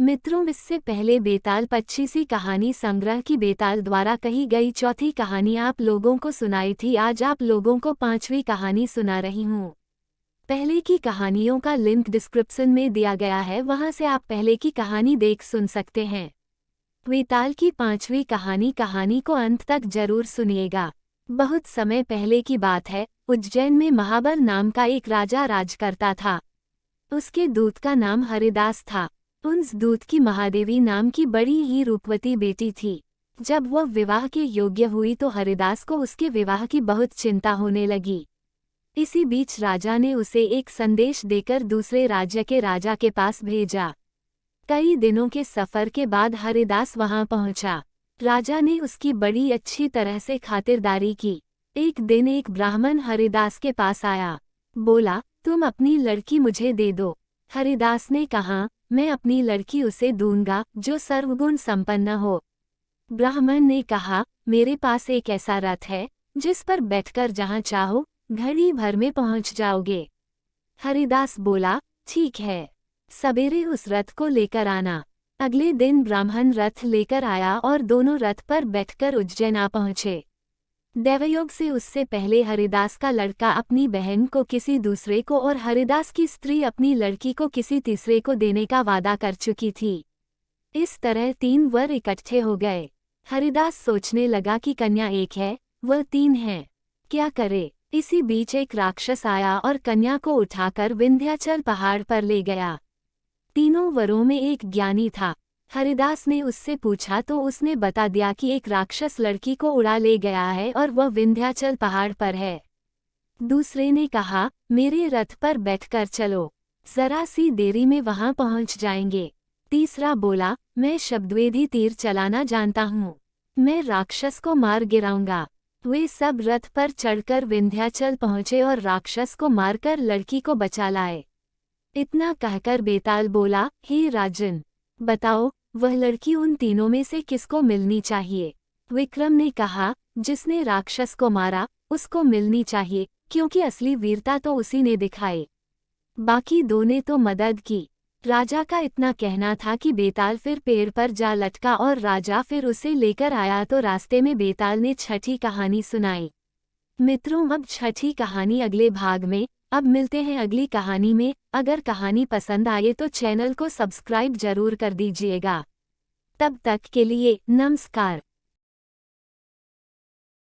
मित्रों, इससे पहले बेताल 25वीं कहानी संग्रह की बेताल द्वारा कही गई चौथी कहानी आप लोगों को सुनाई थी। आज आप लोगों को 5वीं कहानी सुना रही हूँ। पहले की कहानियों का लिंक डिस्क्रिप्शन में दिया गया है, वहां से आप पहले की कहानी देख सुन सकते हैं। बेताल की 5वीं कहानी को अंत तक जरूर सुनिएगा। बहुत समय पहले की बात है, उज्जैन में महाबल नाम का एक राजा राज करता था। उसके दूत का नाम हरिदास था। उस दूत की महादेवी नाम की बड़ी ही रूपवती बेटी थी। जब वह विवाह के योग्य हुई तो हरिदास को उसके विवाह की बहुत चिंता होने लगी। इसी बीच राजा ने उसे एक संदेश देकर दूसरे राज्य के राजा के पास भेजा। कई दिनों के सफर के बाद हरिदास वहां पहुंचा। राजा ने उसकी बड़ी अच्छी तरह से खातिरदारी की। एक दिन एक ब्राह्मण हरिदास के पास आया। बोला, तुम अपनी लड़की मुझे दे दो। हरिदास ने कहा, मैं अपनी लड़की उसे दूंगा जो सर्वगुण संपन्न हो। ब्राह्मण ने कहा, मेरे पास एक ऐसा रथ है जिस पर बैठकर जहां चाहो घड़ी भर में पहुंच जाओगे। हरिदास बोला, ठीक है, सवेरे उस रथ को लेकर आना। अगले दिन ब्राह्मण रथ लेकर आया और दोनों रथ पर बैठकर उज्जैन आ पहुंचे। दैवयोग से उससे पहले हरिदास का लड़का अपनी बहन को किसी दूसरे को और हरिदास की स्त्री अपनी लड़की को किसी तीसरे को देने का वादा कर चुकी थी। इस तरह 3 वर इकट्ठे हो गए। हरिदास सोचने लगा कि कन्या एक है, वह 3 हैं, क्या करे। इसी बीच एक राक्षस आया और कन्या को उठाकर विंध्याचल पहाड़ पर ले गया। तीनों वरों में एक ज्ञानी था। हरिदास ने उससे पूछा तो उसने बता दिया कि एक राक्षस लड़की को उड़ा ले गया है और वह विंध्याचल पहाड़ पर है। दूसरे ने कहा, मेरे रथ पर बैठकर चलो, जरा सी देरी में वहां पहुंच जाएंगे। तीसरा बोला, मैं शब्दवेदी तीर चलाना जानता हूँ, मैं राक्षस को मार गिराऊंगा। वे सब रथ पर चढ़कर विंध्याचल पहुंचे और राक्षस को मारकर लड़की को बचा लाए। इतना कहकर बेताल बोला, हे राजन, बताओ वह लड़की उन तीनों में से किसको मिलनी चाहिए। विक्रम ने कहा, जिसने राक्षस को मारा उसको मिलनी चाहिए, क्योंकि असली वीरता तो उसी ने दिखाई। बाकी 2 ने तो मदद की। राजा का इतना कहना था कि बेताल फिर पेड़ पर जा लटका और राजा फिर उसे लेकर आया तो रास्ते में बेताल ने छठी कहानी सुनाई। मित्रों, अब छठी कहानी अगले भाग में। अब मिलते हैं अगली कहानी में। अगर कहानी पसंद आए तो चैनल को सब्सक्राइब जरूर कर दीजिएगा। तब तक के लिए नमस्कार।